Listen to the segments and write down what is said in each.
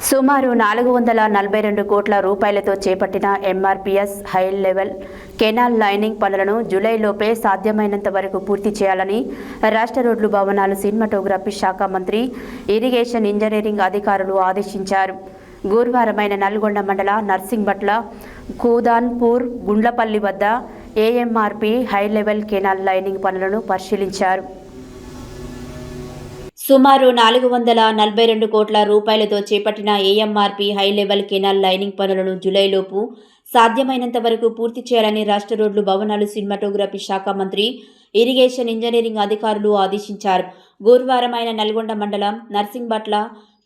సుమారు 442 కోట్ల రూపాయలతో చేపట్టిన MRPS high level canal lining పనులను జూలైలోపే సాధ్యమైనంత వరకు పూర్తి చేయాలని రాష్ట్ర రోడ్లు భవనాలు సినిమాటోగ్రఫీ శాఖ మంత్రి ఇరిగేషన్ ఇంజనీరింగ్ అధికారులు ఆదేశించారు. గురువారమైన నల్గొండ మండల నర్సింగ్బట్ల కూదాన్పూర్ గుండ్లపల్లి వద్ద AMRP high level canal lining పనులను పరిశీలించారు. సుమారు 442 కోట్ల రూపాయలతో చేపట్టిన AMRP high level canal lining పనులను జూలైలోపు సాధ్యమైనంత వరకు పూర్తి చేయాలని రాష్ట్ర రోడ్లు భవనాలు సినిమాటోగ్రఫీ శాఖ మంత్రి ఇరిగేషన్ ఇంజనీరింగ్ అధికారులు ఆదేశించారు. గురువారమైన నల్గొండ మండలం నర్సింగ్బట్ల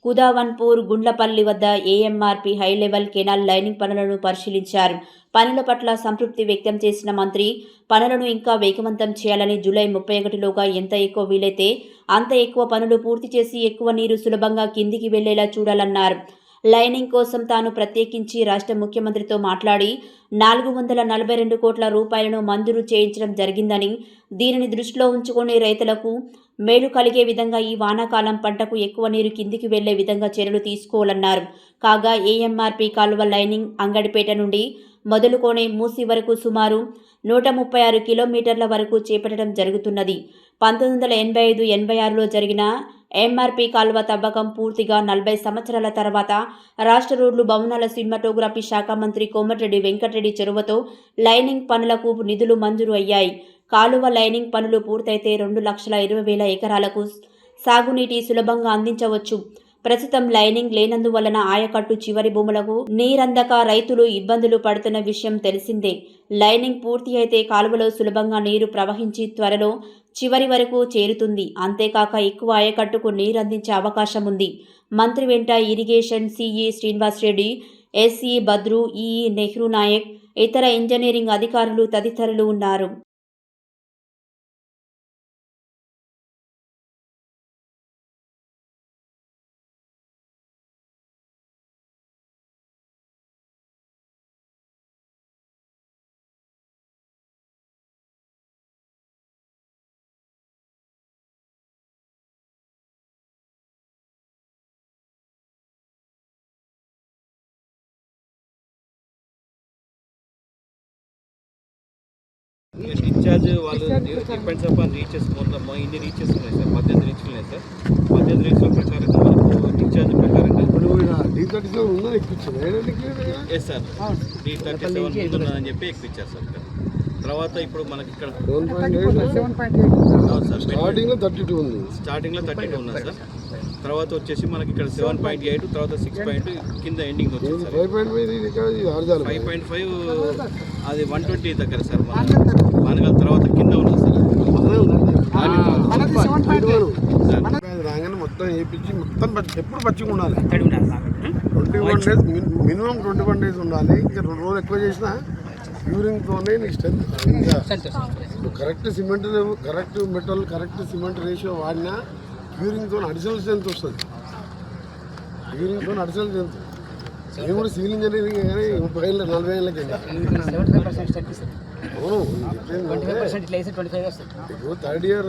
కుదావన్పూర్ గుండ్లపల్లి వద్ద AMRP high level canal lining పనులను పరిశీలించారు. పనుల పట్ల సంతృప్తి వ్యక్తం చేసిన మంత్రి పనులను ఇంకా వేగవంతం చేయాలని, జూలై 31లోగా ఎంత ఎక్కువ వీలైతే అంత ఎక్కువ పనులు పూర్తి చేసి ఎక్కువ నీరు సులభంగా కిందికి వెళ్లేలా చూడాలన్నారు. లైనింగ్ కోసం తాను ప్రత్యేకించి రాష్ట్ర ముఖ్యమంత్రితో మాట్లాడి 442 కోట్ల రూపాయలను మంజూరు చేయించడం జరిగిందని, దీనిని దృష్టిలో ఉంచుకొని రైతులకు మేలు కలిగే విధంగా ఈ వానాకాలం పంటకు ఎక్కువ నీరు కిందికి వెళ్లే విధంగా చర్యలు తీసుకోవాలన్నారు. కాగా ఏఎంఆర్పీ కాలువ లైనింగ్ అంగడిపేట నుండి మొదలుకొని మూసి వరకు సుమారు 136 కిలోమీటర్ల వరకు చేపట్టడం జరుగుతున్నది. 1985-86లో జరిగిన ఎంఆర్పీ కాలువ తవ్వకం పూర్తిగా 40 సంవత్సరాల తర్వాత రాష్ట్ర రోడ్లు భవనాల సినిమాటోగ్రఫీ శాఖ మంత్రి కోమటిరెడ్డి వెంకటరెడ్డి చొరవతో లైనింగ్ పనులకు నిధులు మంజూరు అయ్యాయి. కాలువ లైనింగ్ పనులు పూర్తయితే 2,20,000 ఎకరాలకు సాగునీటి సులభంగా అందించవచ్చు. ప్రస్తుతం లైనింగ్ లేనందువలన ఆయకట్టు చివరి భూములకు నీరందక రైతులు ఇబ్బందులు పడుతున్న విషయం తెలిసిందే. లైనింగ్ పూర్తి అయితే కాలువలో సులభంగా నీరు ప్రవహించి త్వరలో చివరి వరకు చేరుతుంది. అంతేకాక ఎక్కువ ఆయకట్టుకు నీరందించే అవకాశం ఉంది. మంత్రి వెంట irrigation CE Srinivasa Reddy, SE Badru, EE Nehru Nayak, ఇతర ఇంజనీరింగ్ అధికారులు తదితరులు ఉన్నారు. డిశ్చార్జ్ వాళ్ళు డిపెండ్స్ అపాన్ రీచెస్ మొత్తం ఇన్ని రీచెస్ ఉన్నాయి సార్, 18 రీచ్లు ఉన్నాయి సార్. 18 రీచ్ల ప్రకారంగా మనకు డిశ్చార్జ్ ప్రకారంగా ఎస్ సార్ D37 ఉన్నదని చెప్పి ఎక్కిచ్చారు సార్. తర్వాత ఇప్పుడు మనకి ఇక్కడ స్టార్టింగ్లో 32 ఉన్నది సార్. తర్వాత వచ్చేసి మనకి ఇక్కడ 7.8, తర్వాత 6. కింద ఎండింగ్ వచ్చింది సార్ 5.5. అది 120 దగ్గర సార్ మనకు. తర్వాత కింద ఉన్నది సార్ రాగానే మొత్తం వేయించి మొత్తం ఎప్పుడు పచ్చిగా ఉండాలి. 21 days మినిమం 21 days ఉండాలి. ఇంకా 2 రోజులు ఎక్కువ చేసినా యూరింగ్తోనే నీకు స్ట్రెంత్. ఇంకా correct cement, correct metal, correct cement ratio వాడినా యూరింగ్తో అడిషనల్ స్ట్రెంత్ వస్తుంది. నేను కూడా సివిల్ ఇంజనీరింగ్ కానీ 30 ఏళ్ళ 40 ఏళ్ళకి అవును. ఇప్పుడు 3rd year